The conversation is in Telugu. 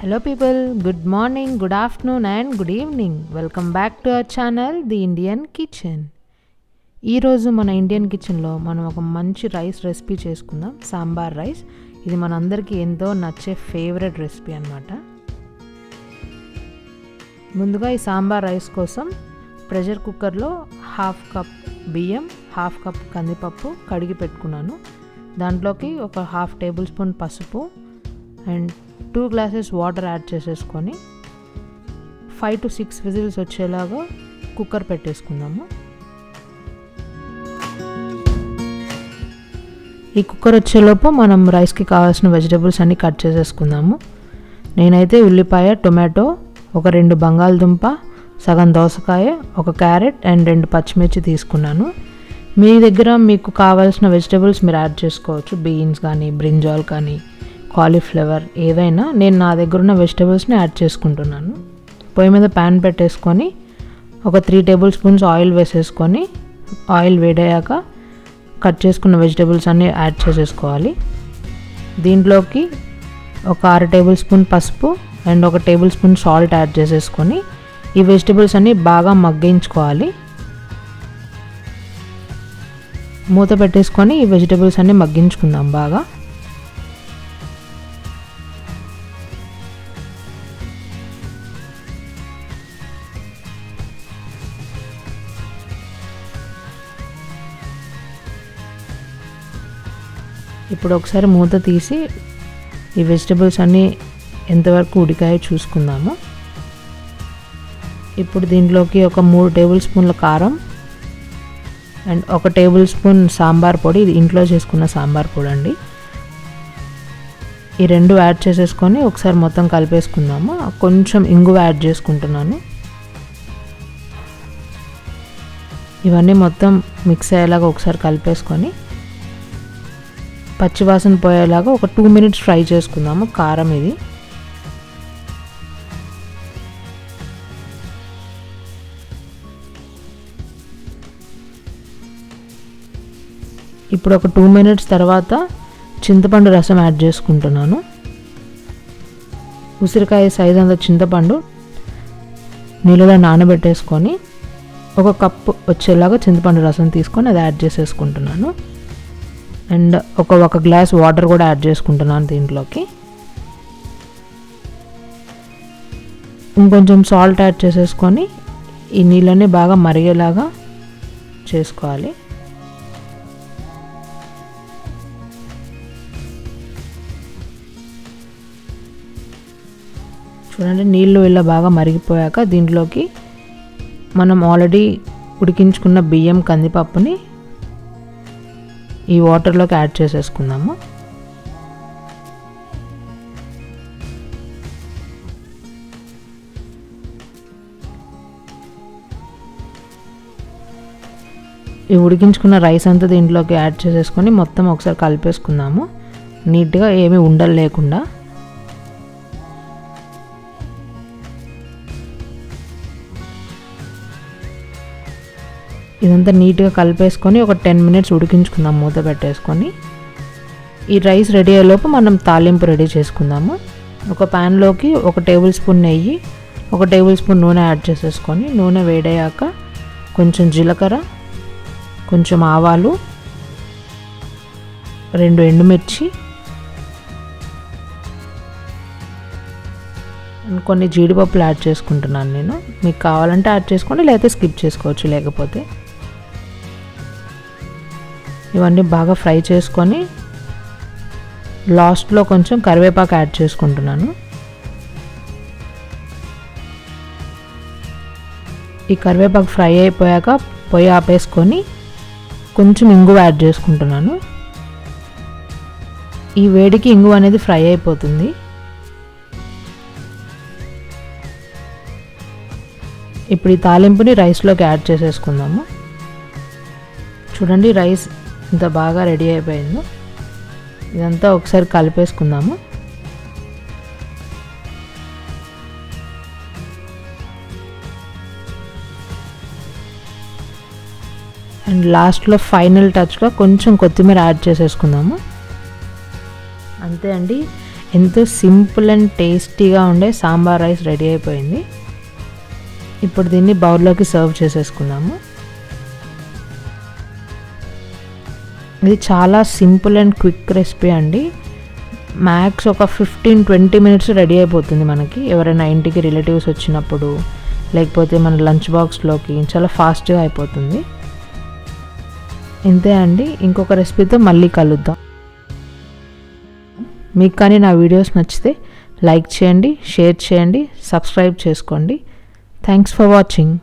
Hello people, good morning, good afternoon and good evening. Welcome back to our channel The Indian Kitchen. ఈ రోజు మన ఇండియన్ కిచెన్లో మనం ఒక మంచి రైస్ రెసిపీ చేసుకుందాం. సాంబార్ రైస్. ఇది మనందరికీ ఎంతో నచ్చే ఫేవరెట్ రెసిపీ అన్నమాట. ముందుగా ఈ సాంబార్ రైస్ కోసం ప్రెషర్ కుక్కర్లో 1/2 కప్ బియ్యం, 1/2 కప్ కందిపప్పు కడిగి పెట్టుకున్నాను. దాంట్లోకి ఒక 1/2 టేబుల్ స్పూన్ పసుపు అండ్ 2 గ్లాసెస్ వాటర్ యాడ్ చేసేసుకొని 5 to 6 విజిల్స్ వచ్చేలాగా కుక్కర్ పెట్టేసుకుందాము. ఈ కుక్కర్ వచ్చేలోపు మనం రైస్కి కావాల్సిన వెజిటబుల్స్ అన్నీ కట్ చేసేసుకుందాము. నేనైతే ఉల్లిపాయ, టొమాటో, ఒక 2 బంగాళదుంప, సగం దోసకాయ, ఒక క్యారెట్ అండ్ 2 పచ్చిమిర్చి తీసుకున్నాను. మీ దగ్గర మీకు కావాల్సిన వెజిటబుల్స్ మీరు యాడ్ చేసుకోవచ్చు. బీన్స్ కానీ, బ్రింజాల్ కానీ, కాలీఫ్లవర్ ఏదైనా. నేను నా దగ్గర ఉన్న వెజిటబుల్స్ని యాడ్ చేసుకుంటున్నాను. పొయ్యి మీద ప్యాన్ పెట్టేసుకొని ఒక 3 టేబుల్ స్పూన్స్ ఆయిల్ వేసేసుకొని ఆయిల్ వేడయ్యాక కట్ చేసుకున్న వెజిటబుల్స్ అన్నీ యాడ్ చేసేసుకోవాలి. దీంట్లోకి ఒక 6 టేబుల్ స్పూన్ పసుపు అండ్ ఒక టేబుల్ స్పూన్ సాల్ట్ యాడ్ చేసేసుకొని ఈ వెజిటబుల్స్ అన్నీ బాగా మగ్గించుకోవాలి. మూత పెట్టేసుకొని ఈ వెజిటబుల్స్ అన్నీ మగ్గించుకుందాం బాగా. ఇప్పుడు ఒకసారి మూత తీసి ఈ వెజిటబుల్స్ అన్నీ ఎంతవరకు ఉడికాయో చూసుకుందాము. ఇప్పుడు దీంట్లోకి ఒక 3 టేబుల్ స్పూన్ల కారం అండ్ 1 టేబుల్ స్పూన్ సాంబార్ పొడి. ఇది ఇంట్లో చేసుకున్న సాంబార్ పొడి అండి. ఈ 2 యాడ్ చేసేసుకొని ఒకసారి మొత్తం కలిపేసుకుందాము. కొంచెం ఇంగువ యాడ్ చేసుకుంటున్నాను. ఇవన్నీ మొత్తం మిక్స్ అయ్యేలాగా ఒకసారి కలిపేసుకొని పచ్చివాసన పోయేలాగా ఒక 2 మినిట్స్ ఫ్రై చేసుకుందాము కారం ఇది. ఇప్పుడు ఒక 2 మినిట్స్ తర్వాత చింతపండు రసం యాడ్ చేసుకుంటున్నాను. ఉసిరికాయ సైజ్ అంత చింతపండు నీళ్ళలో నానబెట్టేసుకొని ఒక కప్పు వచ్చేలాగా చింతపండు రసం తీసుకొని అది యాడ్ చేసేసుకుంటున్నాను. అండ్ ఒక గ్లాస్ వాటర్ కూడా యాడ్ చేసుకుంటున్నాను దీంట్లోకి. ఇంకొంచెం సాల్ట్ యాడ్ చేసేసుకొని ఈ నీళ్ళని బాగా మరిగేలాగా చేసుకోవాలి. చూడండి, నీళ్ళు ఇలా బాగా మరిగిపోయాక దీంట్లోకి మనం ఆల్రెడీ ఉడికించుకున్న బియ్యం, కందిపప్పుని ఈ వాటర్లోకి యాడ్ చేసేసుకుందాము. ఈ ఉడికించుకున్న రైస్ అంతా దీంట్లోకి యాడ్ చేసేసుకొని మొత్తం ఒకసారి కలిపేసుకుందాము నీట్గా, ఏమీ ఉండలు లేకుండా. ఇదంతా నీట్గా కలిపేసుకొని ఒక 10 మినిట్స్ ఉడికించుకుందాం మూత పెట్టేసుకొని. ఈ రైస్ రెడీ అయ్యేలోపు మనం తాలింపు రెడీ చేసుకుందాము. ఒక ప్యాన్లోకి 1 టేబుల్ స్పూన్ నెయ్యి, 1 టేబుల్ స్పూన్ నూనె యాడ్ చేసేసుకొని నూనె వేడయ్యాక కొంచెం జీలకర్ర, కొంచెం ఆవాలు, 2 ఎండుమిర్చి, కొన్ని జీడిపప్పులు యాడ్ చేసుకుంటున్నాను నేను. మీకు కావాలంటే యాడ్ చేసుకోండి, లేకపోతే స్కిప్ చేసుకోవచ్చు. లేకపోతే ఇవన్నీ బాగా ఫ్రై చేసుకొని లాస్ట్లో కొంచెం కరివేపాకు యాడ్ చేసుకుంటున్నాను. ఈ కరివేపాకు ఫ్రై అయిపోయాక పొయ్యి ఆపేసుకొని కొంచెం ఇంగువ యాడ్ చేసుకుంటున్నాను. ఈ వేడికి ఇంగువ అనేది ఫ్రై అయిపోతుంది. ఇప్పుడు ఈ తాలింపుని రైస్లోకి యాడ్ చేసేసుకుందాము. చూడండి, రైస్ ఇంత బాగా రెడీ అయిపోయింది. ఇదంతా ఒకసారి కలిపేసుకుందాము. అండ్ లాస్ట్లో ఫైనల్ టచ్గా కొంచెం కొత్తిమీర యాడ్ చేసేసుకుందాము. అంతే అండి, ఎంతో సింపుల్ అండ్ టేస్టీగా ఉండే సాంబార్ రైస్ రెడీ అయిపోయింది. ఇప్పుడు దీన్ని బౌల్లోకి సర్వ్ చేసేసుకుందాము. ఇది చాలా సింపుల్ అండ్ క్విక్ రెసిపీ అండి. మ్యాక్స్ ఒక 15-20 మినిట్స్ రెడీ అయిపోతుంది మనకి. ఎవరైనా ఇంటికి రిలేటివ్స్ వచ్చినప్పుడు, లేకపోతే మన లంచ్ బాక్స్లోకి చాలా ఫాస్ట్గా అయిపోతుంది. ఇంతే అండి. ఇంకొక రెసిపీతో మళ్ళీ కలుద్దాం. మీకు కానీ నా వీడియోస్ నచ్చితే లైక్ చేయండి, షేర్ చేయండి, సబ్స్క్రైబ్ చేసుకోండి. Thanks for watching.